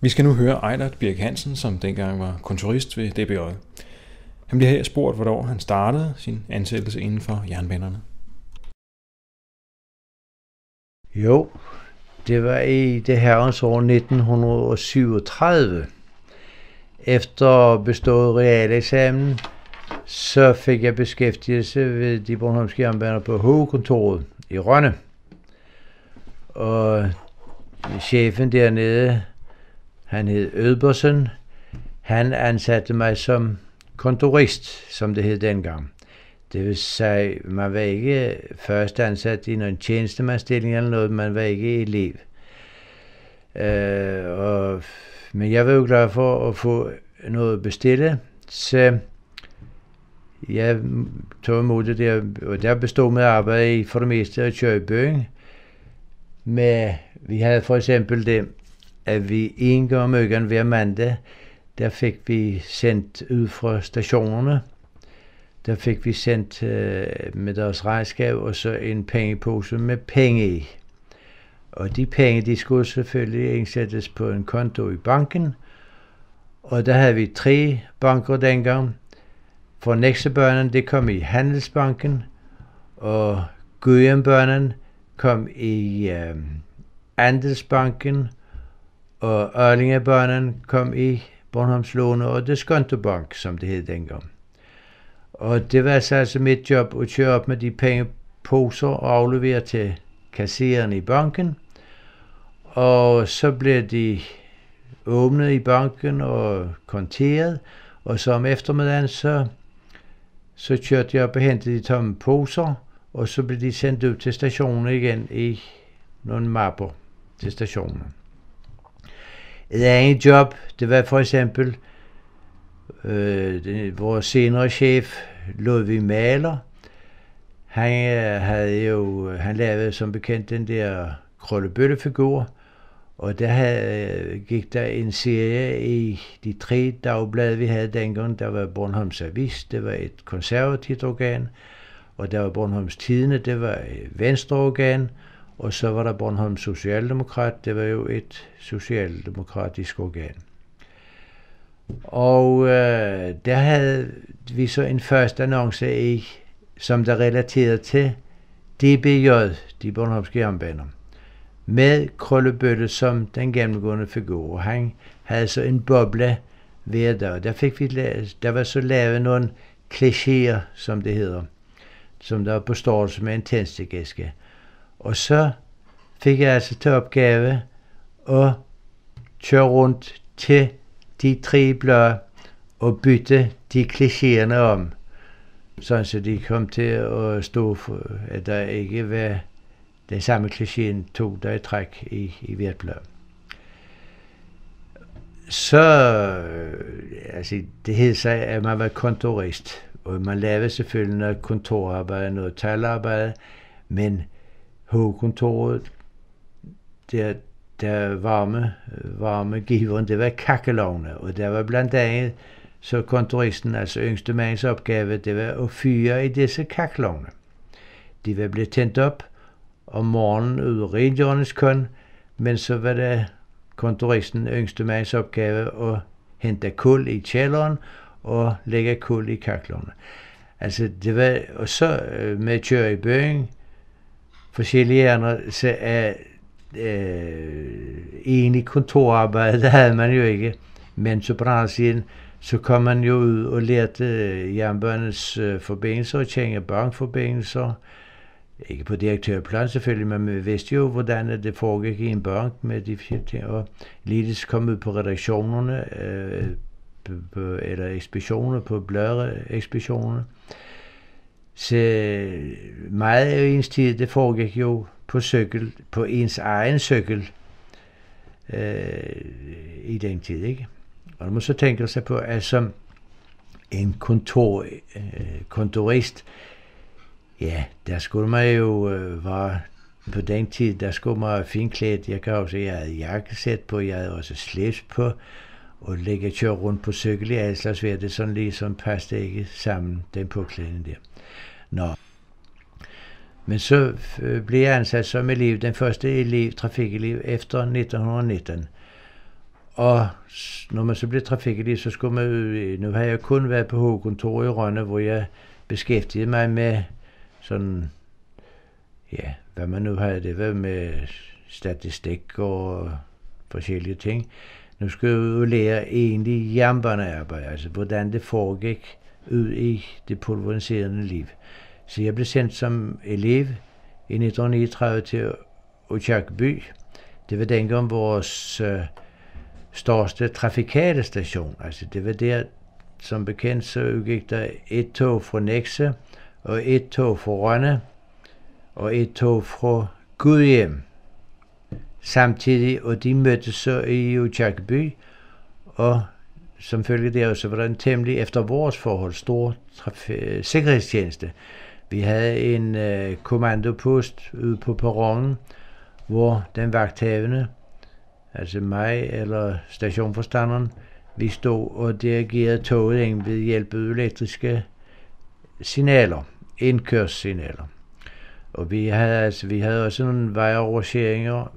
Vi skal nu høre Eilert Birk Hansen, som dengang var kontorist ved DBJ. Han bliver her spurgt, hvornår han startede sin ansættelse inden for jernbanerne. Jo, det var i det herrens år 1937. Efter bestået realeksamen, så fik jeg beskæftigelse ved de bornholmske jernbaner på hovedkontoret i Rønne. Og chefen dernede, han hed Ødbersen, han ansatte mig som kontorist, som det hed dengang. Det vil sige, man var ikke først ansat i en tjenestemandsstilling eller noget, man var ikke elev. Men jeg var jo glad for at få noget at bestille, så jeg tog imod det der, og der bestod med at arbejde i for det meste at køre i byen. Men vi havde for eksempel det, at vi en gang om ugen hver mandag, der fik vi sendt ud fra stationerne. Der fik vi sendt med deres regnskab og så en pengepose med penge i. Og de penge, de skulle selvfølgelig indsættes på en konto i banken. Og der havde vi 3 banker dengang. For Nexøbørnen, det kom i Handelsbanken, og Gudhjembørnen kom i Andelsbanken, og Ørlingebørnen kom i Bornholms Låne og Diskontobank, som det hed dengang. Og det var altså mit job at køre op med de pengeposer og aflevere til kasseren i banken. Og så blev de åbnet i banken og konteret, og så om eftermiddagen, så kørte jeg op og hentede de tomme poser, og så blev de sendt ud til stationen igen i nogle mapper til stationen. Et andet job, det var for eksempel vores senere chef, Ludvig Mahler. Han lavede som bekendt den der Krøllebølle-figur, og der gik der en serie i de 3 dagblade, vi havde dengang. Der var Bornholms Avis, det var et konservativt organ, og der var Bornholms Tidende, det var et venstre organ, og så var der Bornholms Socialdemokrat, det var jo et socialdemokratisk organ. Og der havde vi så en første annonce i, som der relaterede til DBJ, de bornholmske jernbaner, med Krøllebølle som den gennemgående figur. Han havde så en boble hver dag. Der var så lavet nogle klichéer, som det hedder, som der var på størrelse med en tændstikæske. Og så fik jeg altså til opgave at køre rundt til de 3 blade og bytte de klichéerne om, sådan så de kom til at stå for, at der ikke var den samme klichéen 2 dage i træk i hvert blad. Så, altså det hed sig, at man var kontorist, og man lavede selvfølgelig noget kontorarbejde, noget talarbejde, men hovedkontoret, der varme giveren, det var kakkelovne, og der var blandt andet så kontoristen, altså yngste mands opgave, det var at fyre i disse kakkelovne. De var blevet tændt op om morgenen ud af rengøringskøn, men så var det kontoristen, yngste mands opgave, at hente kul i kælderen og lægge kul i kakkelovne. Altså det var, og så med at køre i byen, forskellige andre, så egentlig kontorarbejde, det havde man jo ikke, men så på den anden side, så kom man jo ud og lærte jernbanens forbindelser og tjene bankforbindelser. Ikke på direktørplan selvfølgelig, men vi vidste jo, hvordan det foregik i en bank med de 4 ting. Og lige kom ud på redaktionerne, eller ekspeditioner, på bladekspeditionerne. Så meget af ens tid, det foregik jo på ens egen cykel i den tid, ikke? Og man må så tænke sig på, at som en kontorist, ja, der skulle man jo være, på den tid, der skulle man være finklædt. Jeg kan også, jeg havde jakkesæt på, jeg havde også slips på, og ligge og køre rundt på cykel i Aslers vejr, det sådan ligesom passede ikke sammen, den påklædning der. Nå. Men så blev jeg ansat som elev, den første trafikelev efter 1919. Og når man så blev trafikelev, så skulle man ud. Nu har jeg kun været på hovedkontoret i Rønne, hvor jeg beskæftigede mig med sådan, ja, hvad man nu havde, det var med statistik og forskellige ting. Nu skal jeg ud og lære egentlig jernbanearbejde, altså hvordan det foregik ud i det pulveriserende liv. Så jeg blev sendt som elev i 1939 til Aakirkeby. Det var dengang vores største trafikale station. Altså det var der, som bekendt, så udgik der et tog fra Nexø, og et tog fra Rønne, og et tog fra Gudhjem. Samtidig, og de mødtes så i Aakirkeby, og som følge der, så var der en temmelig, efter vores forhold, stor sikkerhedstjeneste. Vi havde en kommandopost ude på perronen, hvor den vagthavende, altså mig eller stationforstanderen, vi stod og dirigerede toget ind ved hjælp af elektriske signaler, indkørssignaler. Og vi havde også nogle vejoverskæringer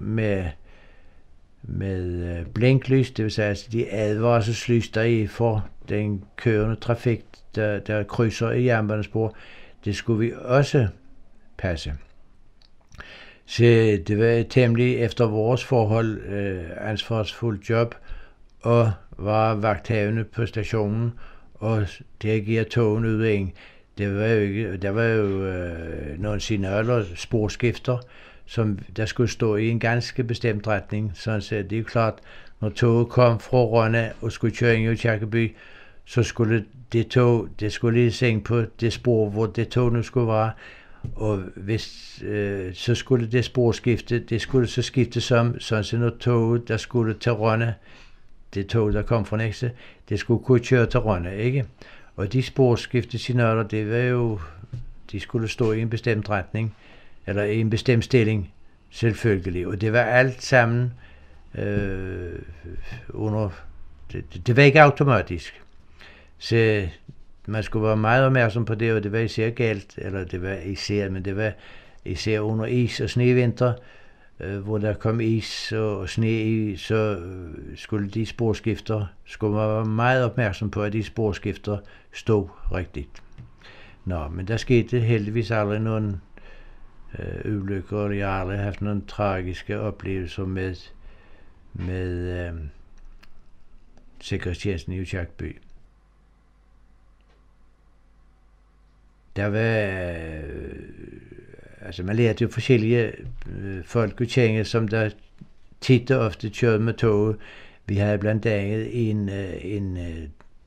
med blinklys, det vil sige altså de advarselslys, der er for den kørende trafik, der krydser i jernbanespor. Det skulle vi også passe. Så det var et temmelig efter vores forhold ansvarsfuldt job, og var vagthavende på stationen og dirigerede togen ud af. Der var jo nogle signaler, sporskifter, som der skulle stå i en ganske bestemt retning. Så det er jo klart, når toget kom fra Rønne og skulle køre ind i Aakirkeby, så skulle det skulle lige sænge på det spor, hvor det tog nu skulle være. Og så skulle det sporskifte, det skulle så skifte som, sådan når toget, der skulle til Rønne, det tog, der kom fra Nexø, det skulle kunne køre til Rønne, ikke? Og de sporskiftesignaler, det var jo, de skulle stå i en bestemt retning, eller i en bestemt stilling, selvfølgelig. Og det var alt sammen det var ikke automatisk. Så man skulle være meget opmærksom på det, og det var især galt, eller det var især under is- og snevinter, hvor der kom is og sne i, så skulle de sporskifter, skulle man være meget opmærksom på, at de sporskifter stod rigtigt. Nå, men der skete heldigvis aldrig nogen ulykker, og jeg har aldrig haft nogle tragiske oplevelser med sikkerhedstjenesten i Aakirkeby. Der var, altså man lærte jo forskellige folk at kende, som der tit og ofte kørte med toget. Vi havde blandt andet en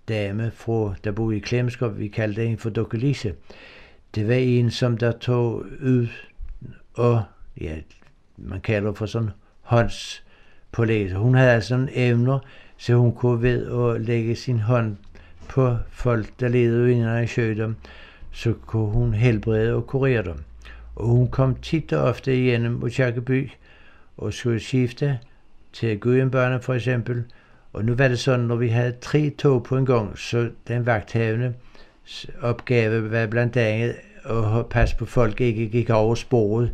dame, der boede i Klemskov, vi kaldte hende for Dukke Lise. Det var en, som der tog ud og, ja, man kalder for sådan håndspålæg. Hun havde altså nogle evner, så hun kunne ved at lægge sin hånd på folk, der levede inden i sygdom, så kunne hun helbrede og kurere dem. Og hun kom tit og ofte igennem Aakirkeby og skulle skifte til Gudhjembanen for eksempel. Og nu var det sådan, når vi havde 3 tog på en gang, så den vagthavende opgave var blandt andet at passe på, at folk ikke gik over sporet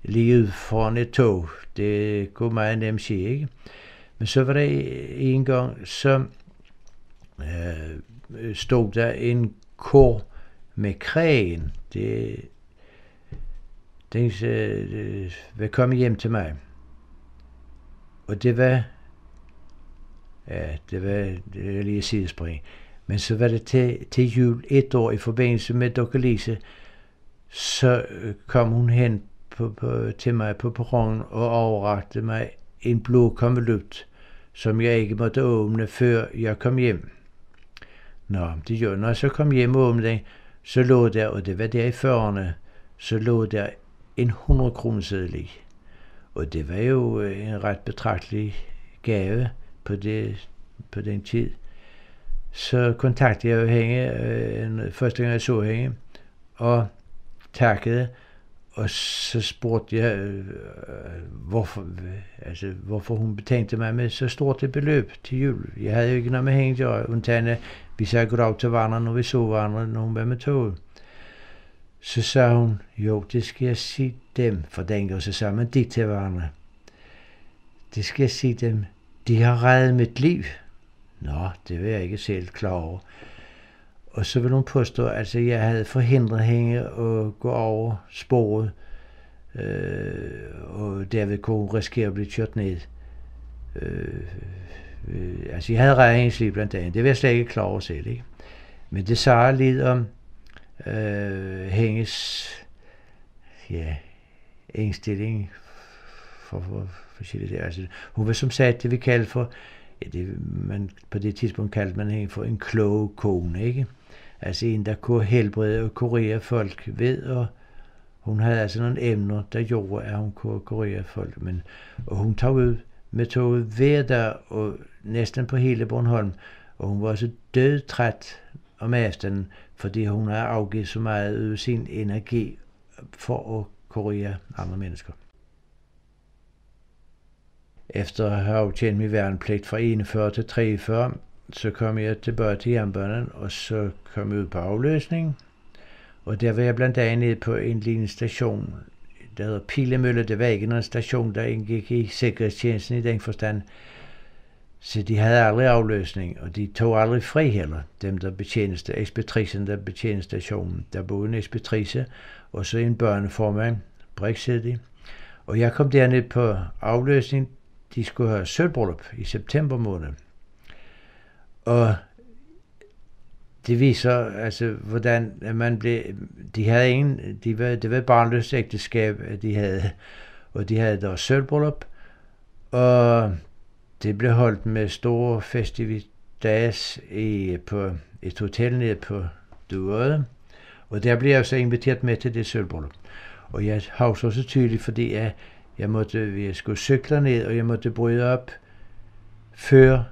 lige ud foran et tog. Det kunne meget nemt sige, ikke? Men så var der en gang, så stod der en kor med krægen. Den var kommet hjem til mig. Og det var lige sidespring. Men så var det til jul et år i forbindelse med Dukke Lise, så kom hun hen til mig på perronen og overrakte mig en blå konvolut, som jeg ikke måtte åbne, før jeg kom hjem. Nå, det gjorde, når jeg så kom hjem og åbnede den, så lå der, og det var der i 40'erne, så lå der en 100-kroneseddel i. Og det var jo en ret betragtelig gave på den tid. Så kontaktede jeg jo hende, første gang jeg så hende, og takkede, og så spurgte jeg, hvorfor hun betænkte mig med så stort et beløb til jul. Jeg havde jo ikke noget med hende, undtagen vi sagde goddag til hverandre, når vi så hverandre, når hun var med toget. Så sagde hun, jo, det skal jeg sige dem, for dengang så sagde man dit til hverandre. Det skal jeg sige dem, de har reddet mit liv. Nå, det var jeg ikke selv klar over. Og så vil hun påstå, at jeg havde forhindret hende at gå over sporet, og derved kunne risikere at blive kørt ned. Jeg havde reddet hendes liv blandt andet. Det var jeg slet ikke klar over selv, ikke? Men det sagde lidt om hendes indstilling for forskellige der. Altså, hun var som sagt det vi kaldte for, på det tidspunkt kaldte man hende for en klog kone, ikke? Altså en, der kunne helbrede og kurere folk ved, og hun havde altså nogle emner, der gjorde, at hun kunne kurere folk. Og hun tog ud med toget hver dag, og næsten på hele Bornholm, og hun var så dødtræt om aftenen, fordi hun havde afgivet så meget af sin energi for at kurere andre mennesker. Efter at have aftjent min værnepligt fra 41 til 43, så kom jeg tilbage til jernbanen, og så kom jeg ud på afløsning. Og der var jeg blandt andet nede på en lignende station, der hedder Pilemølle. Det var ikke nogen station, der indgik i sikkerhedstjenesten i den forstand. Så de havde aldrig afløsning, og de tog aldrig fri heller, dem der betjente, ekspeditricen der betjente stationen. Der boede en ekspeditrice, og så en børneformand, Brexit. Og jeg kom derned på afløsning. De skulle have sølvbryllup i september måned. Og det viser altså, hvordan man blev, det var barnløst ægteskab, de havde, og de havde deres sølvbryllup, og det blev holdt med store festivitas på et hotel nede på Duode, og der blev jeg så inviteret med til det sølvbryllup. Og jeg husker så tydeligt, fordi jeg skulle cykle ned, og jeg måtte bryde op før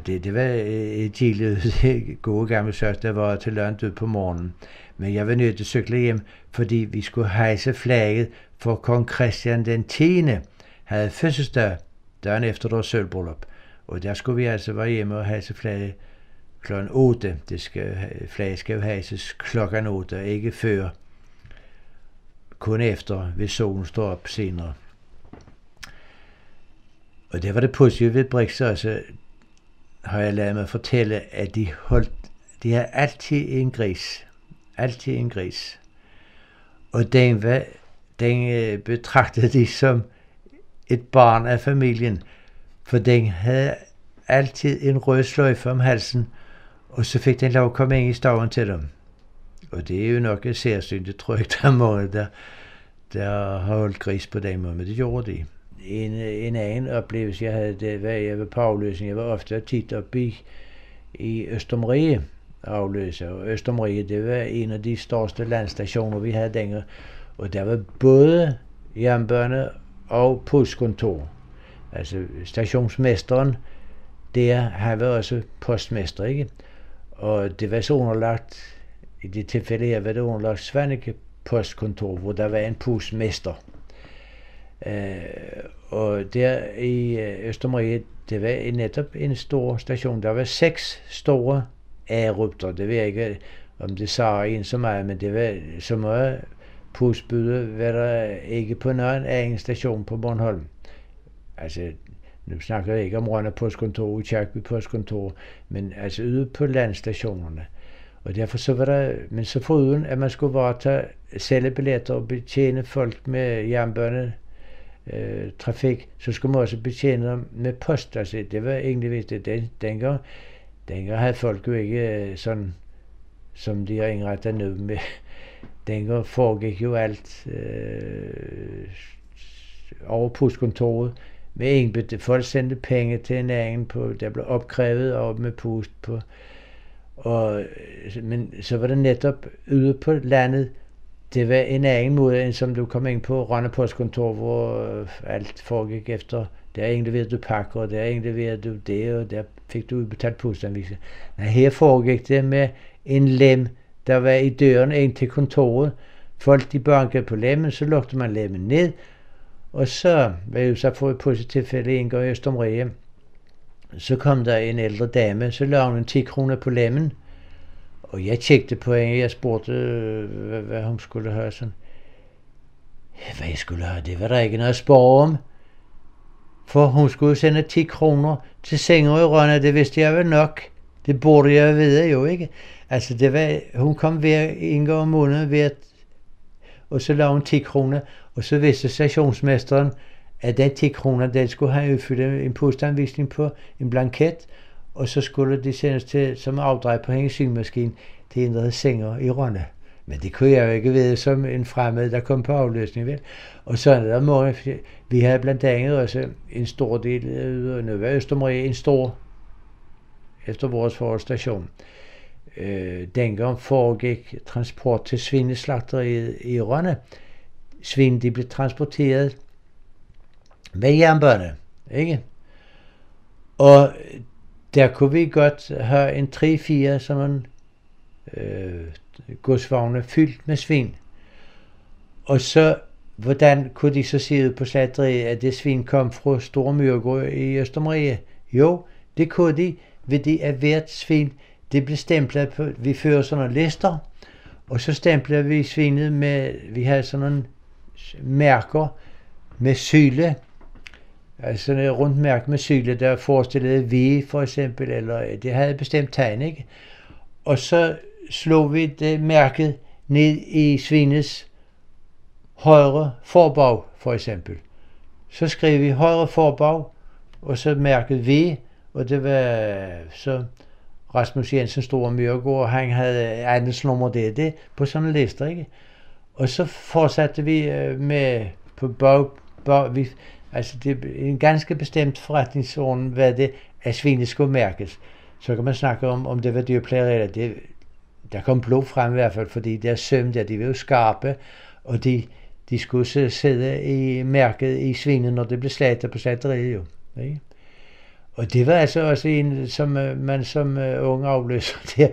det var et gildet gode gamle søs, der var til langt ud på morgenen. Men jeg var nødt til at cykle hjem, fordi vi skulle hejse flagget, for kong Christian den 10. havde fødselsdag dagen efter deres sølvbryllup. Og der skulle vi altså være hjemme og hejse flagget kl. 8. Flaget skal jo hejses kl. 8, ikke før. Kun efter, hvis solen står op senere. Og det var det positive ved Brixer, så har jeg ladet mig fortælle, at de har altid en gris. Altid en gris. Og den betragtede de som et barn af familien, for den havde altid en rød sløjfe om halsen, og så fik den lov at komme ind i staven til dem. Og det er jo nok et særsyn, det tror jeg ikke, der er mange, der har holdt gris på den måde, men det gjorde de. En anden oplevelse, jeg havde, det var, jeg var på afløsning. Jeg var ofte tit oppe i Østermarie afløser. Og Østermarie, det var en af de største landstationer, vi havde dengang. Og der var både jernbane og postkontor. Altså stationsmesteren, han var også postmester, ikke? Og det var så underlagt, i det tilfælde her var det underlagt Svaneke postkontor, hvor der var en postmester. Og der i Østermarie, det var netop en stor station. Der var 6 store A-rupter. Det ved jeg ikke, om det sagde en så meget, men det var så meget postbyde, var der ikke på nogen anden station på Bornholm. Altså, nu snakker jeg ikke om Rønne postkontor, Kirkeby postkontor, men altså ude på landstationerne. Og derfor så var der, men så foruden at man skulle varetage sælge billetter og betjene folk med jernbane, trafik, så skulle man også betjene dem med post. Altså, det var egentlig vigtigt. Dengang havde folk jo ikke sådan, som de har indrettet nu med. Dengang foregik jo alt over postkontoret med en folk sendte penge til en anden på, der blev opkrævet op med post på. Men så var det netop ude på landet. Det var en anden måde, end som du kom ind på Rønne postkontor, hvor alt foregik efter, der indleverede du pakker, og der indleverede du det, og der fik du udbetalt postanvisning. Her foregik det med en lem, der var i døren ind til kontoret. Folk de bankede på lemmen, så lukkede man lemmen ned, og så var jeg så for et positivt tilfælde en gang i Østermarie. Så kom der en ældre dame, så lagde hun 10 kroner på lemmen, og jeg tjekkede på hende, jeg spurgte, hvad hun skulle have sådan. Hvad jeg skulle have, det var der ikke noget at spørge om. For hun skulle sende 10 kroner til Sænger i Rønne, det vidste jeg vel nok. Det burde jeg vide jo, ikke? Altså, det var, hun kom hver en gang om måneden, og så lavede hun 10 kroner, og så vidste stationsmesteren, at den 10 kroner, den skulle have udfyldt en postanvisning på en blanket, og så skulle det sendes til som afdrej på hendes syngemaskine til en, der hed Sænger i Rønne. Men det kunne jeg jo ikke vide som en fremmed, der kom på afløsning, vel? Og så er der mange, vi havde blandt andet også en stor del, nu var Østermarie en stor, efter vores forårsstation. Dengang foregik transport til svineslagteriet i Rønne. Svin, de blev transporteret med jernbane, ikke? Og der kunne vi godt have en 3-4 som en godsvogne fyldt med svin. Og så, hvordan kunne de så se ud på slagteriet, at det svin kom fra Store Myrgård i Østermarie? Jo, det kunne de, ved det at hvert svin, det blev stemplet på, vi fører sådan nogle lister, og så stempler vi svinet med, vi havde sådan nogle mærker med syle, altså sådan et rundt mærke med syle, der forestillede V for eksempel, eller det havde et bestemt tegn, ikke? Og så slog vi det mærket ned i svinets højre forbag, for eksempel. Så skrev vi højre forbag, og så mærket V, og det var så Rasmus Jensen Store Myrgård, han havde andelsnummer det på sådan en lister, ikke? Og så fortsatte vi med på bag altså det er en ganske bestemt forretningsorden, hvad det af svinet skulle mærkes. Så kan man snakke om det var dyrplageri eller det. Der kom blod frem i hvert fald, fordi deres søm der, de var jo skarpe, og de skulle sidde i mærket i svinet, når det blev slagtet på slagteriet jo. Ikke? Og det var altså også en, som man som ung afløser der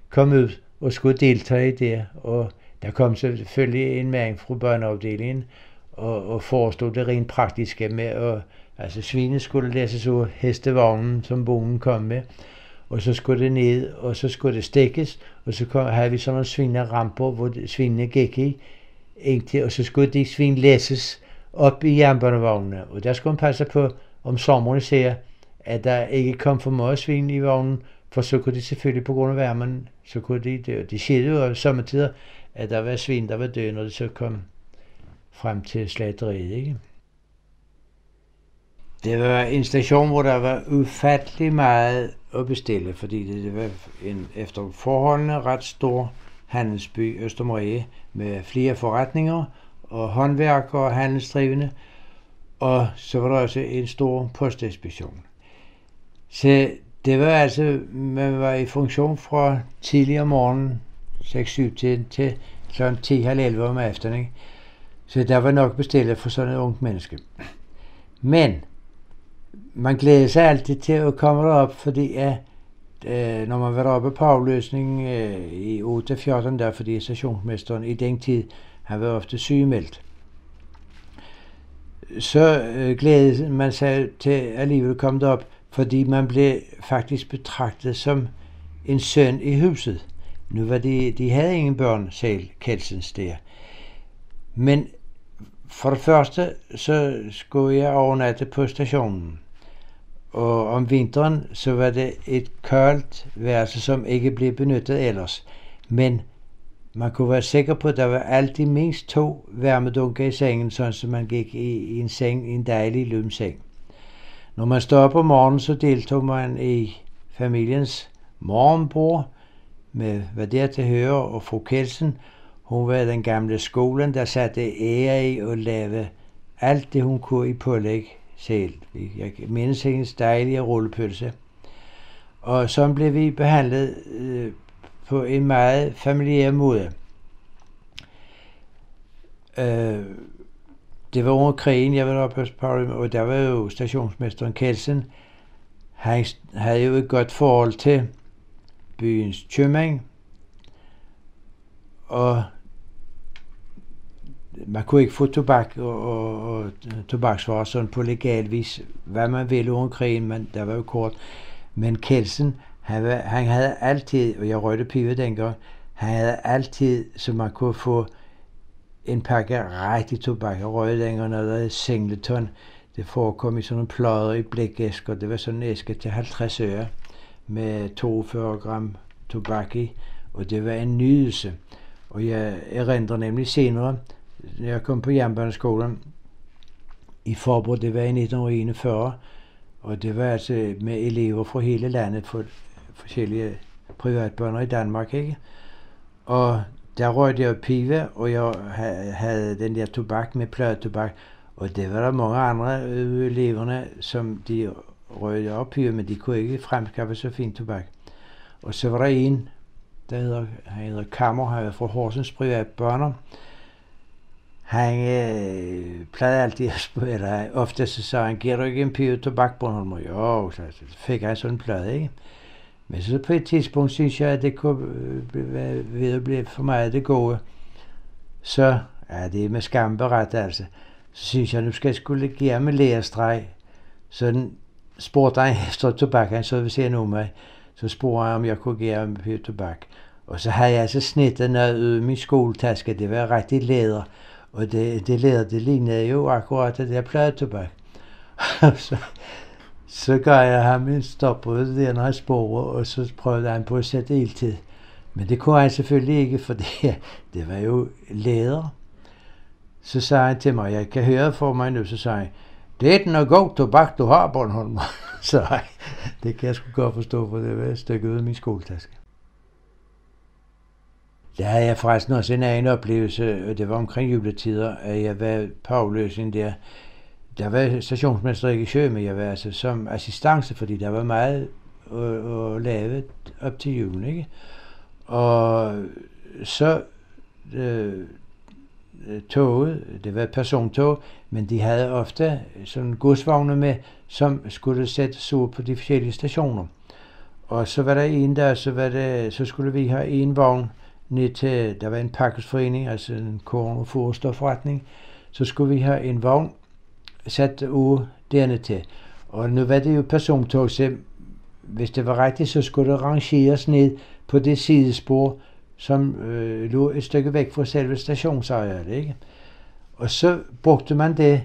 kom ud og skulle deltage i det. Og der kom selvfølgelig en mand fra børneafdelingen og forestod det rent praktiske med, at altså svinet skulle læses ud hestevognen, som bonden kom med. Og så skulle det ned, og så skulle det stikkes, og så havde vi sådan nogle svineramper, hvor svinene gik i, indtil, og så skulle de svin læses op i jernbanevognene. Og der skulle man passe på, om sommeren ser, at der ikke kom for meget svin i vognen, for så kunne de selvfølgelig på grund af varmen, så kunne de dø. Det skete jo sommetider, at der var svin, der var døde, når det så kom frem til slagteriet, ikke? Det var en station, hvor der var ufattelig meget at bestille, fordi det var en efter forholdene ret stor handelsby, Østermarie, med flere forretninger og håndværkere og handelsdrivende, og så var der også en stor postekspedition. Så det var altså, man var i funktion fra tidlig om morgenen, 6-7 til kl. 10-11 om aftenen, ikke? Så der var nok bestilt for sådan et ungt menneske. Men man glæder sig altid til at komme derop, fordi når man var deroppe på afløsning i 8-14, der fordi stationsmesteren i den tid, han var ofte sygemeldt. Så glædede man sig til alligevel at komme derop, fordi man blev faktisk betragtet som en søn i huset. Nu var de havde ingen børn selv, Kelsens der. Men for det første, så skulle jeg overnatte på stationen. Og om vinteren, så var det et koldt værelse, som ikke blev benyttet ellers. Men man kunne være sikker på, at der var altid mindst 2 varmedunker i sengen, sådan så man gik i en seng, i en dejlig lymseng. Når man stod op om morgenen, så deltog man i familiens morgenbord, med hvad der til høre, og fru Kelsen, hun var den gamle skolen, der satte ære i at lave alt det, hun kunne i pålæg selv. Jeg mindes hendes dejlige rullepølse. Og så blev vi behandlet på en meget familiær måde. Det var under krigen, jeg var oppe på, og der var jo stationsmesteren Kelsen. Han havde jo et godt forhold til byens købmænd, og man kunne ikke få tobak og tobaksvarer sådan på legal vis, hvad man ville under krigen, men der var jo kort. Men Kelsen, han havde altid, og jeg røgte pive dengang, han havde altid, så man kunne få en pakke rigtig tobak og røg dengang, når der havde Singleton. Det forekom i sådan nogle plader i blikæsker. Det var sådan en æske til 50 øre med 42 gram tobak i, og det var en nydelse. Og jeg erindrer nemlig senere, når jeg kom på jernbaneskolen i Faaborg, det var i 1941, og det var altså med elever fra hele landet, fra forskellige privatbaner i Danmark, ikke? Og der røgte jeg pive, og jeg havde den der tobak med pladetobak, og det var der mange andre eleverne, som de røgte op pive, men de kunne ikke fremskaffe så fin tobak. Og så var der en, han hedder Kammer, han var fra Horsens privatbaner. Han plejede altid at spørge, ofte så sagde han, giver du ikke en pive tobak, Bornholm? Jo, så fik han sådan en plade, ikke? Men så på et tidspunkt synes jeg, at det kunne være ved at blive for meget det gode. Så, ja, det er med skam beret altså, så synes jeg, nu skal jeg skulle give ham en lærestreg. Så spurgte han efter tobak, han så ved siden af mig. Så spurgte han, om jeg kunne give ham en pive tobak. Og så havde jeg altså snittet noget ud af min skoletaske, det var rigtig læder. Og det læder, det lignede jo akkurat det der pladetobak. Så gav jeg ham en stopbrød der, når han spurgte, og så prøvede han på at sætte ild til. Men det kunne han selvfølgelig ikke, for det var jo læder. Så sagde han til mig, jeg kan høre for mig nu, så sagde han, det er noget god tobak, du har, Bornholm. Så det kan jeg sgu godt forstå, for det var et stykke ud af min skoletaske. Der havde jeg forresten også en anden oplevelse, og det var omkring juletider, at jeg var på afløsning der. Der var stationsmester ikke i Sjø, men jeg var altså som assistance, fordi der var meget at lave op til julen, ikke? Og så toget, det var et persontog, men de havde ofte sådan godsvogne med, som skulle sættes ud på de forskellige stationer. Og så var der en der, så skulle vi have en vogn ned til, der var en pakkesforening, altså en korn- og foderstofforretning, så skulle vi have en vogn sat ud derne til. Og nu var det jo persontog, så hvis det var rigtigt, så skulle det rangeres ned på det sidespor, som lå et stykke væk fra selve stationsarealet, ikke? Og så brugte man det,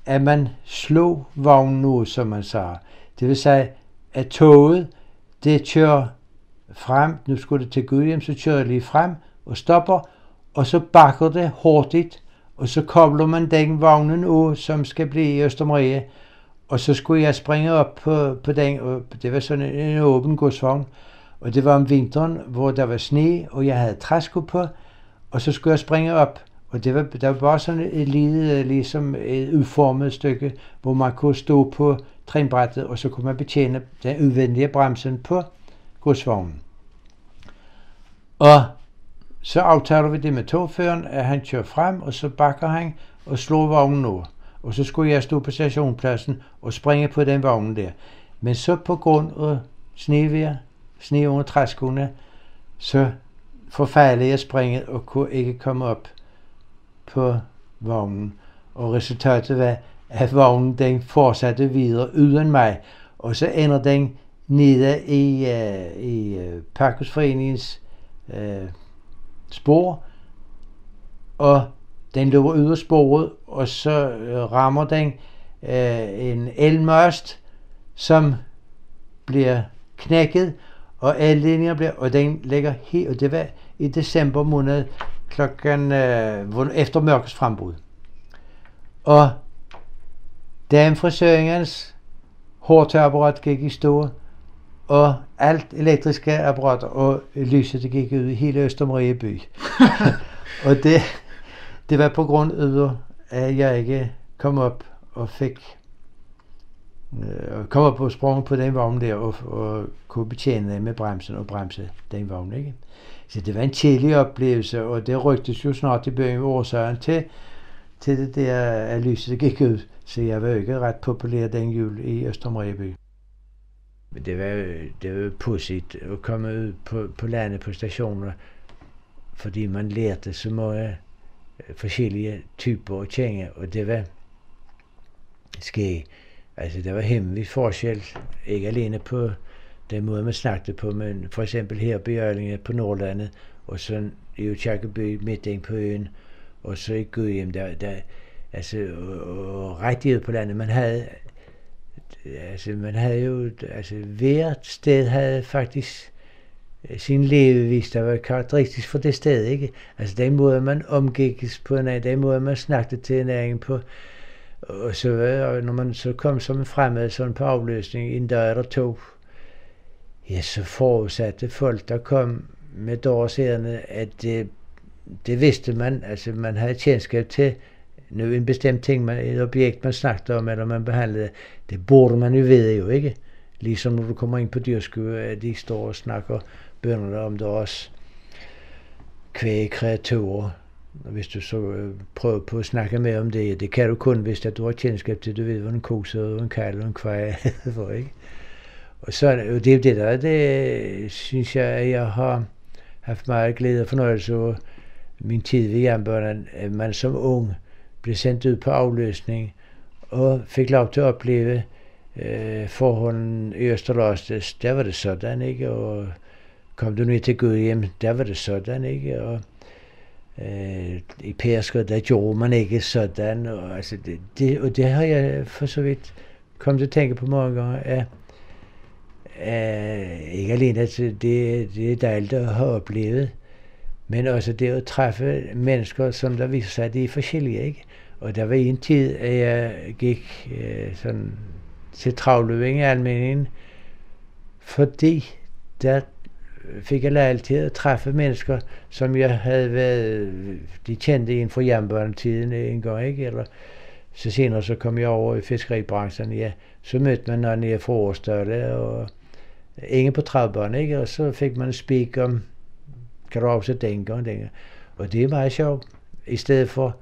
at man slog vognen ud, som man sagde. Det vil sige, at toget, det kører frem, nu skulle det til Gudhjem, så kører det lige frem og stopper, og så bakker det hurtigt, og så kobler man den vognen ud, som skal blive i Østermarie, og så skulle jeg springe op på den, og det var sådan en åben godsvogn, og det var om vinteren, hvor der var sne, og jeg havde træsko på, og så skulle jeg springe op, og der var bare sådan et lille, ligesom et udformet stykke, hvor man kunne stå på trinbrættet, og så kunne man betjene den udvendige bremsen på godsvognen. Og så aftaler vi det med togføreren, at han kører frem, og så bakker han og slår vognen over. Og så skulle jeg stå på stationspladsen og springe på den vognen der. Men så på grund af snevejr, sne under træskoene, så forfejlede jeg springet og kunne ikke komme op på vognen. Og resultatet var, at vognen den fortsatte videre uden mig. Og så ender den nede i Pakkesforeningens spor, og den løber ud af sporet, og så rammer den en elmast, som bliver knækket, og elledninger bliver, og den ligger helt, og det var i december måned klokken efter mørkets frembrud. Og da frisøringens hårtørapparat gik i stå, og alt elektriske apparater og lyset, det gik ud i hele Østermarie by. Og det var på grund af, at jeg ikke kom op og kom op og sprang på den vogn der, og kunne betjene den med bremsen og bremse den vogn, ikke? Så det var en kedelig oplevelse, og det rygtes jo snart i byen årsagen til det der, at lyset gik ud. Så jeg var jo ikke ret populær den jul i Østermarie by. Men det var pudsigt at komme ud på landet på stationer, fordi man lærte så mange forskellige typer at kende, og det var altså der var hemmelig forskel, ikke alene på den måde man snakkede på, men for eksempel her på Jørlinge på Nordlandet, og så i Aakirkeby midt inde på øen, og så i Gudhjem, altså og rettighed på landet. Man havde jo, hvert sted havde faktisk sin levevis, der var karakteristisk for det sted, ikke? Altså den måde, man omgikkes på den måde, man snakkede til hinanden på, og så når man så kom som en fremmed sådan på afløsning en dag eller to, ja, så forudsatte folk, der kom med dårsærende, at det vidste man, altså man havde kendskab til nu en bestemt ting, et objekt man snakkede om, eller man behandlede, det burde man jo vide jo, ikke? Ligesom når du kommer ind på dyrskue, at de står og snakker bønderne om deres kvægkreaturer. Og hvis du så prøver på at snakke med om det kan du kun, hvis du har kendskab til, du ved, hvad en ko sidder, en kalv og en kvæg for, ikke? Og så det er jo det der, det synes jeg, at jeg har haft meget glæde og fornøjelse over min tid ved jernbanen, at man som ung blev sendt ud på afløsning og fik lov til at opleve forholdene i Østerlostes. Der var det sådan, ikke? Og kom du ned til Gudhjem, der var det sådan, ikke? Og i Pærsker, der gjorde man ikke sådan. Og, altså det har jeg for så vidt kommet til at tænke på mange gange, at ikke alene at det er dejligt at have oplevet, men også det at træffe mennesker, som der viser sig, at de er forskellige, ikke? Og der var en tid, at jeg gik sådan til travløbning i Almindingen, fordi der fik jeg lejlighed til at træffe mennesker, som jeg havde været, de kendte inden for jernbanetiden en gang, ikke? Eller så senere så kom jeg over i fiskeribranchen, ja, så mødte man noget nede fra Årstølle, og ingen på travbanen, ikke? Og så fik man spik om, kan du også dengang. Og det er meget sjovt. I stedet for,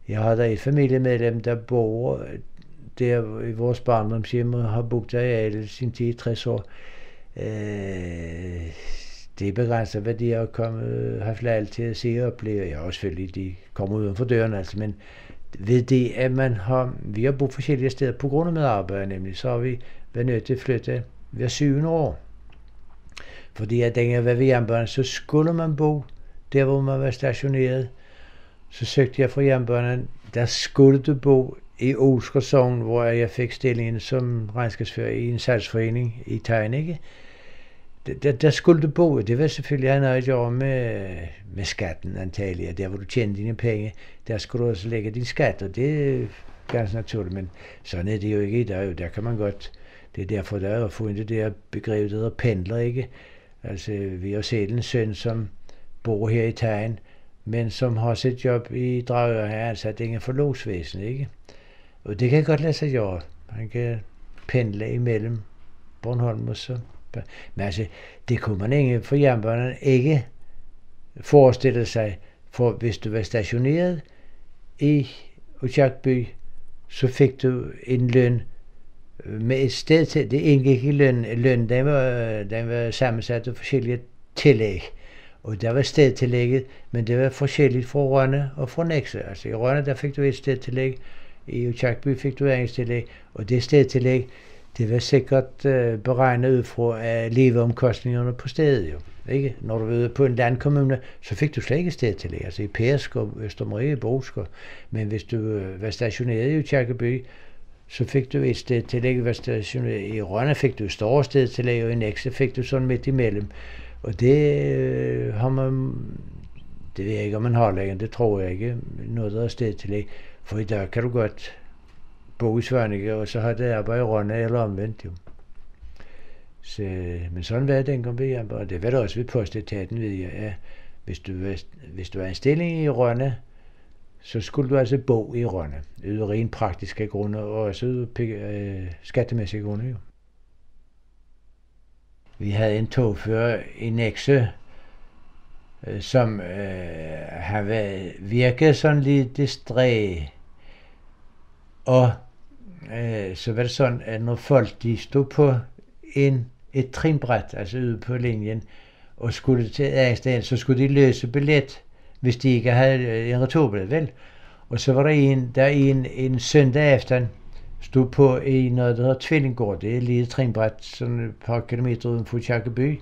jeg har der et familiemedlem, der bor der i vores barndomshjem og har boet der i alle sin 10-60 år. Det begrænser, hvad de har haft lejlighed til at se og opleve. Ja, også selvfølgelig, de kommer uden for døren, altså, men ved det, at vi har boet forskellige steder på grund af med arbejde, nemlig, så har vi været nødt til at flytte hver 7. år. Fordi at dengang var ved jernbanen, så skulle man bo der, hvor man var stationeret. Så søgte jeg fra jernbanen, der skulle du bo i Olsker Sogn, hvor jeg fik stillingen som regnskabsfører i en salgsforening i Tegn, ikke? Der skulle du bo. Det var selvfølgelig have noget at gøre med skatten, antageligt. Der, hvor du tjener dine penge, der skulle du også lægge din skat, og det er ganske naturligt, men sådan er det jo ikke i dag. Der kan man godt, det er derfor, der er fundet det der begreb, der hedder pendler, ikke? Altså, vi har set en søn, som bor her i Tegn, men som har sit job i Dragør, han er ansat inden for lodsvæsen, ikke? Og det kan godt lade sig gøre. Han kan pendle imellem Bornholm og så. Men altså, det kunne man ikke for jernbanen ikke forestille sig, for hvis du var stationeret i Aakirkeby, så fik du en løn med et sted til. Det indgik i løn, den var sammensat af forskellige tillæg. Og der var stedtillægget, men det var forskelligt fra Rønne og fra Nexø. Altså i Rønne, der fik du et stedtillæg, i Aakirkeby fik du et stedtillæg, og det stedtillæg, det var sikkert beregnet ud fra leveomkostningerne på stedet jo. Ikke? Når du var på en landkommune, så fik du slet ikke stedtillæg. Altså i Pærsker, Østermarie, Bosker. Men hvis du var stationeret i Aakirkeby, så fik du et stedtillæg. Var stationeret i Rønne, fik du et større stedtillæg, og i Nexø fik du sådan midt imellem. Og det har man, det ved jeg ikke, om man har længere, det tror jeg ikke, noget der er stedtillæg. For i dag kan du godt bo i Svanike, og så har det arbejde i Rønne eller omvendt jo. Så, men sådan var det dengang ved jernbanen. Det var det også ved postetaten, ved jeg. Ja, hvis du var en stilling i Rønne, så skulle du altså bo i Rønne. Ud af rent praktiske grunde, og også ud af skattemæssige grunde jo. Vi havde en togfører i Nexø, som har virket sådan lidt distræt. Og så var det sådan, at når folk de stod på et trinbræt, altså ude på linjen, og skulle til Aarhus, så skulle de løse billet, hvis de ikke havde en returbillet, vel? Og så var der en søndag aften, stod på i noget, der hedder Tvillingård. Det er lige et trinbræt, sådan et par kilometer uden for Aakirkeby.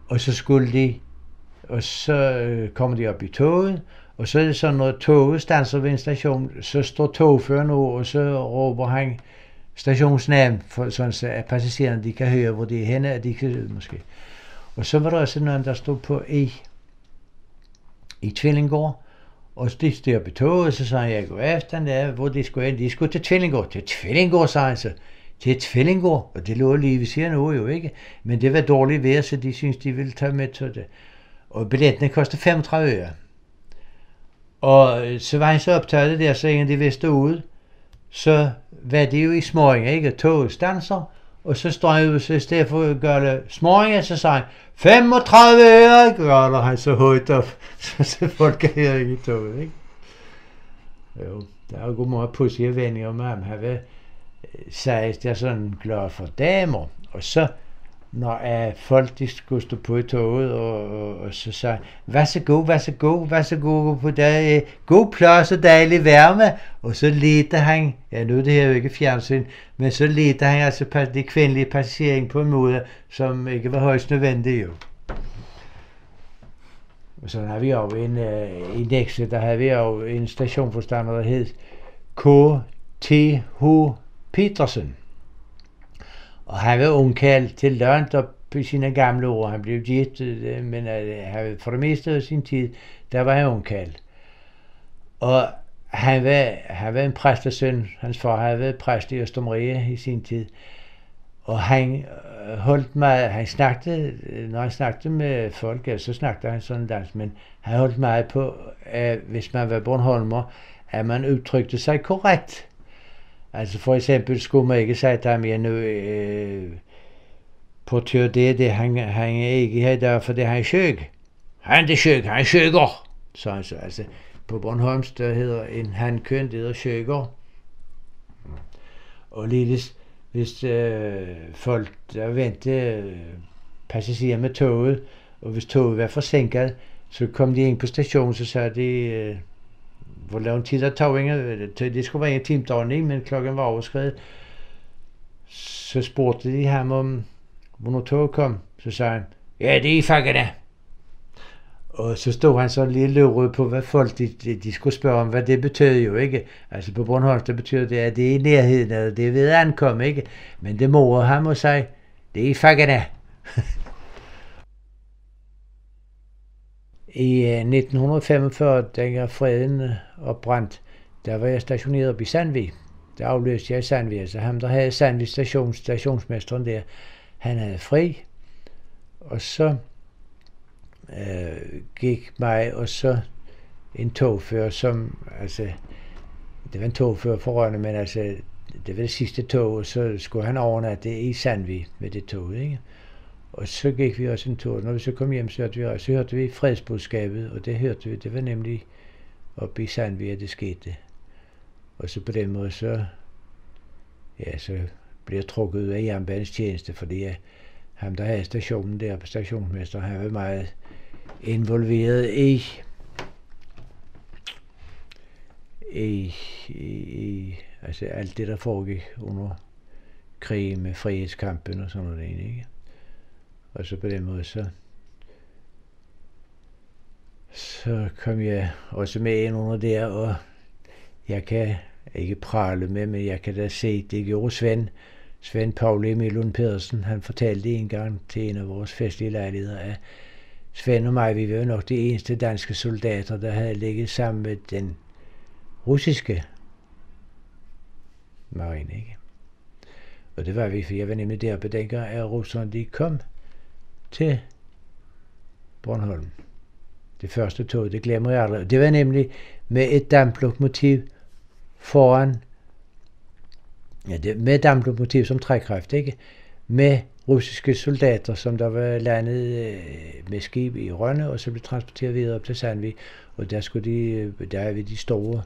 Og så skulle de, og så kommer de op i toget, Og så er det sådan, når toget standser ved en station, så står togføreren over, og så råber han stationsnavn, for sådan at passagererne de kan høre, hvor det er henne, at de kan måske. Og så var der også nogen, der stod på i Tvillingård, og de stod på toget, så sagde jeg, god aften, der, hvor de skulle hen. De skulle til Tvillingård. Til Tvillingård, sagde jeg så. Til Tvillingård, og det lå lige ved siden af jo ikke. Men det var dårligt vejr, så de syntes, de ville tage med til det. Og billettene kostede 35 øre. Og så var han så optaget der, så ingen de vidste ud. Så var det jo i Småringer, ikke? Toget standser, og så står han ud, så i stedet for at gøre det Småringer, så sagde han, 35 øre, gør han så højt op, så folk kan høre ikke i toget, ikke? Jo, der er jo god meget pudsige vendinger med ham. Han vil sige, at jeg er sådan glad for damer, og så når folk de skulle stå på i toget, og så sagde værsågod på det, god plads og dejlig varme, og så ledte han, ja nu er det her jo ikke fjernsyn, men så ledte han altså de kvindelige passagering på en måde, som ikke var højst nødvendig jo. Og så har vi jo i Nexø, der har vi jo en stationforstander, der hed K.T.H. Petersen. Og han var ungkald til langt op i sine gamle år. Han blev gift, men for det meste af sin tid, der var han ungkald. Og han var en præstesøn. Hans far havde været præst i Østermarie i sin tid. Og han holdt meget, når han snakkede med folk, så snakkede han sådan dansk, men han holdt meget på, at hvis man var Bornholmer, at man udtrykte sig korrekt. Altså for eksempel skulle man ikke sige til ham, ja nu portør det han er ikke her der, for det han er syg. Han er syg, han er syger. Så altså på Bornholms, der hedder en hankøn, det hedder syger. Og ligeledes, hvis folk der ventede passagerer med toget, og hvis toget var forsinket, så kom de ind på stationen, så sagde de, hvor lavede tid der tog ingen, det skulle være en timedragning, men klokken var overskredet. Så spurgte de ham om, hvornår toget kom. Så sagde han, ja, det er faggerne. Og så stod han så lige løvrød på, hvad folk de skulle spørge om, hvad det betød jo, ikke? Altså på Bornholm, det betyder det, at det er i nærheden, eller det er ved at ankomme, ikke? Men det morede ham og sagde, det er faggerne. I 1945, dengang freden opbrændt, der var jeg stationeret op i Sandvig. Der afløste jeg i Sandvig, altså ham der havde Sandvig stationsmesteren der, han havde fri, og så gik mig og så en togfører, som, altså, det var en togfører for Rønne, men altså, det var det sidste tog, og så skulle han overnatte i Sandvig med det tog, ikke? Og så gik vi også en tur. Når vi så kom hjem, så hørte vi fredsbudskabet, og det hørte vi, det var nemlig oppe i Sandvig, at det skete. Og så på den måde, så blev jeg trukket ud af jernbanens tjeneste, fordi ham, der havde stationen der på stationsmester, han var meget involveret i altså alt det, der foregik under krig med frihedskampen og sådan noget, ikke? Og så på den måde, så kom jeg også med ind under der, og jeg kan ikke prale med, men jeg kan da se, det gjorde Svend Paul Emil Lund Pedersen. Han fortalte en gang til en af vores festlige lejligheder, at Svend og mig, vi var jo nok de eneste danske soldater, der havde ligget sammen med den russiske marine, ikke? Og det var vi, for jeg var nemlig der på dengang, at russerne de kom til Bornholm. Det første tog, det glemmer jeg aldrig. Det var nemlig med et damplokomotiv foran, med damplokomotiv som trækkraft, ikke? Med russiske soldater, som der var landet med skib i Rønne, og så blev transporteret videre op til Sandvig, og der er vi de store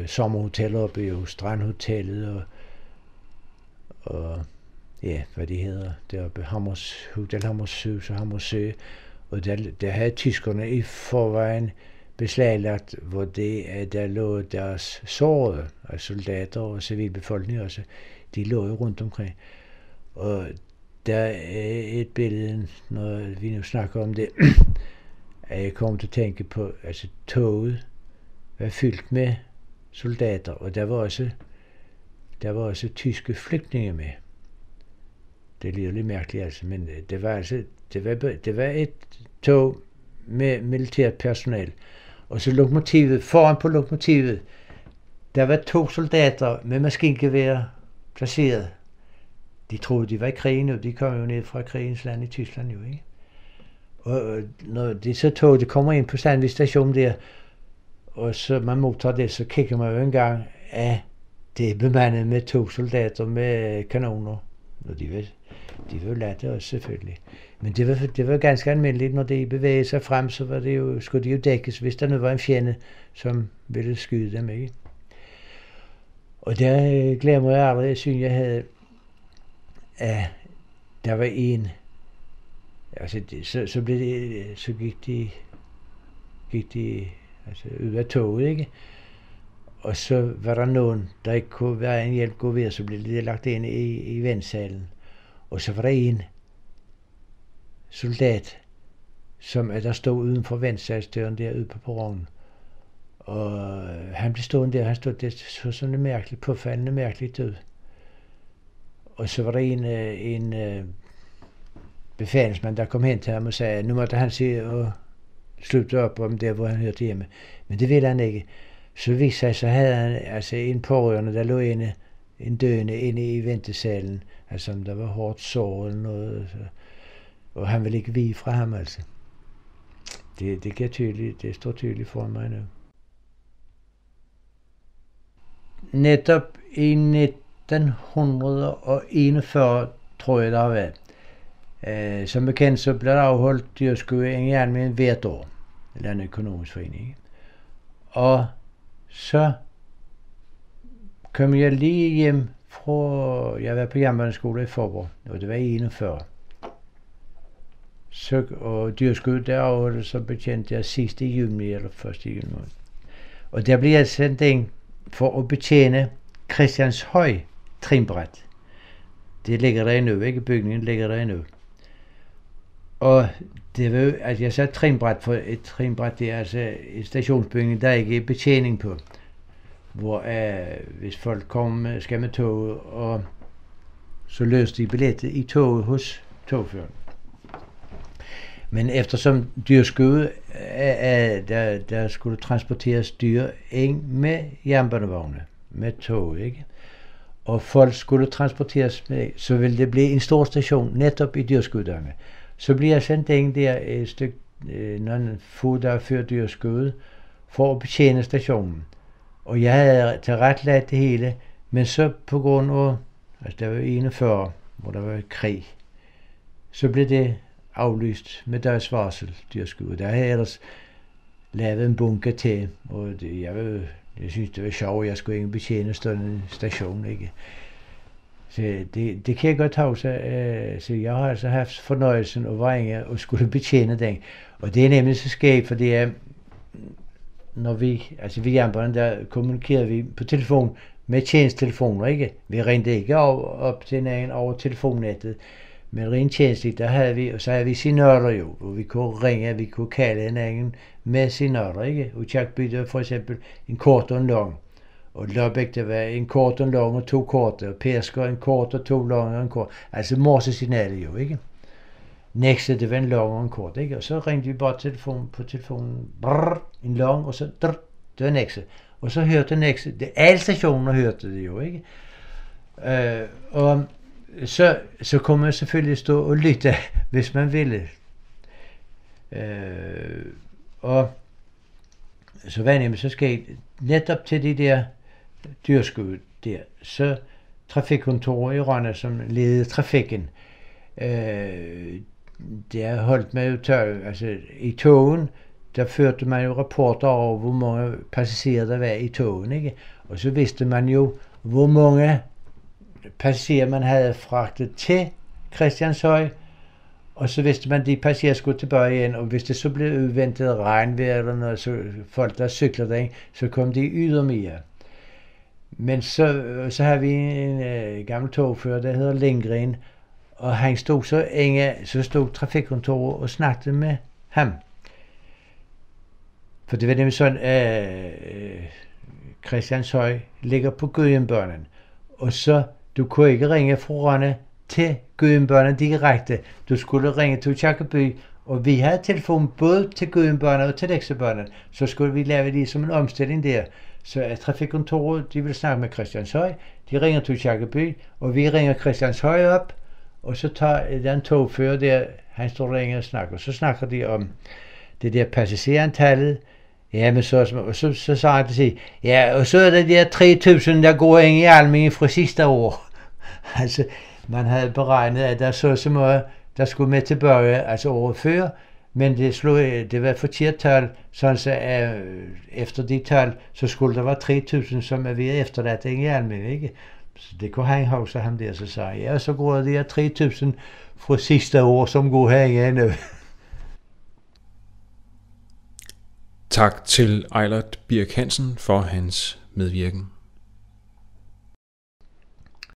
sommerhoteller oppe i Strandhotellet, og ja, hvad det hedder, deroppe, Hotel Hammershus og Hammersø, og der havde tyskerne i forvejen beslaglagt, hvor der lå deres sårede, altså soldater og civilbefolkning også, de lå jo rundt omkring. Og der er et billede, når vi nu snakker om det, at jeg kom til at tænke på, altså toget var fyldt med soldater, og der var også tyske flygtninge med. Det lyder lidt mærkeligt altså, men det var et tog med militært personal. Og så foran på lokomotivet, der var 2 soldater med maskingevær placeret. De troede, de var i krigen nu. De kom jo ned fra krigens land i Tyskland jo, ikke? Og når det kommer ind på Sandvig station der, og så man modtager det, så kigger man jo en gang, at det er bemandet med 2 soldater med kanoner. Og de var jo latte også selvfølgelig. Men det var ganske almindeligt, når de bevægede sig frem, så skulle de jo dækkes, hvis der nu var en fjende, som ville skyde dem, ikke? Og der glemmer jeg aldrig, jeg synes, jeg havde, at der var en, altså så gik de altså ud af toget, ikke? Og så var der nogen, der ikke kunne være en hjælp gå ved, så blev de lagt ind i ventsalen. Og så var der en soldat, der stod uden for ventsalsdøren derude på perronen. Og han blev stående der, det så sådan mærkeligt, påfaldende mærkeligt ud. Og så var der en befalingsmand, der kom hen til ham og sagde, at nu måtte han se og slutte op om der, hvor han hørte hjemme. Men det ville han ikke. Så viste sig, så havde han altså en pårørende, der lå en døende inde i ventesalen, altså om der var hårdt sår eller noget, og han ville ikke vige fra ham altså. Det står tydeligt for mig nu. Netop i 1941, tror jeg, der har været. Som bekendt, så blev der afholdt dyrskuing i Almen hvert år, eller en økonomisk forening. Og så kom jeg lige hjem fra, jeg var på jernbaneskole i Faaborg, og det var i 41. Og dyrskud der afholdt, så betjente jeg sidste juni eller 1. juni. Og der blev jeg sendt ind for at betjene Christianshøj trinbræt. Det ligger der endnu, ikke? Bygningen ligger der endnu. Og det var jo, at jeg sagde trinbræt, for et trinbræt, det er altså en stationsbygning, der ikke er betjening på. Hvor hvis folk skal med toget, og så løste de billettet i toget hos togføreren. Men eftersom dyrskuet, der skulle transporteres dyr ind med jernbanevogne, med tog, ikke? Og folk skulle transporteres med, så ville det blive en stor station netop i dyrskudderne. Så bliver jeg sendt ind der et stykke, nogle få dage før dyrskuet, for at betjene stationen. Og jeg havde tilrettelagt det hele, men så på grund af, altså der var 41, hvor der var krig, så blev det aflyst med deres varsel, dyrskuet. Der havde jeg ellers lavet en bunke til, og jeg synes, det var sjovt, jeg skulle ikke betjene stående station, ikke? Så det kan jeg godt huske, så jeg har altså haft fornøjelsen at ringe og skulle betjene den. Og det er nemlig så skægt, for det er, når vi jernbanen, der kommunikerer vi på telefon med tjenestetelefoner, ikke? Vi ringte ikke op til hinanden over telefonnettet, men rent tjenestligt, der havde vi, og så havde vi signaler jo, hvor vi kunne ringe, vi kunne kalde hinanden med signaler, ikke? Aakirkeby, det var for eksempel en kort og en lang. Og Løbæk, det var en kort og en lang og 2 korte, og Persker en kort og 2 lange og en kort. Altså morsesignalet jo, ikke? Næste, det var en lang og en kort, ikke? Og så ringte vi bare på telefonen, brrr, en lang, og så drr, det var næste. Og så hørte næste, alle stationer hørte det jo, ikke? Og så kunne man selvfølgelig stå og lytte, hvis man ville. Og så var nemlig så sket, netop til de der dyrskud der, så trafikkontoret i Rønne, som ledede trafikken, der holdt man jo altså i togen, der førte man jo rapporter over, hvor mange passagerer der var i togen, ikke? Og så vidste man jo, hvor mange passagerer man havde fragtet til Christianshøj, og så vidste man, at de passagerer skulle tilbage igen, og hvis det så blev udventet regnvejr eller noget, så folk der cyklede derind, så kom de ydermere. Men så har vi en gammel togfører, der hedder Lindgren, og han stod så stod trafikkontoret og snakkede med ham. For det var nemlig sådan, at Christianshøj ligger på Gudhjembanen, og så du kunne ikke ringe fra Rønne til Gudhjembanen direkte. Du skulle ringe til Aakirkeby, og vi havde telefon både til Gudhjembanen og til Leksebanen. Så skulle vi lave det som en omstilling der. Så trafikkontoret, de vil snakke med Christianshøj, de ringer til Aakirkeby, og vi ringer Christianshøj op, og så tager den togfører der, han står der og snakker. Så snakker de om det der passagerantallet. Ja, men så sagde han til ja, og så er det der 3.000, der går ind i Almindingen fra sidste år. Altså, man havde beregnet, at der så meget, der skulle med tilbage, altså året før, men det var forkert tal, sådan så efter de tal, så skulle der være 3.000, som er ved efterladt ind i Almindingen, ikke? Så det kunne han huske ham der, så sagde ja, så går det der 3.000 fra sidste år, som går her endnu. Tak til Eilert Birk Hansen for hans medvirken.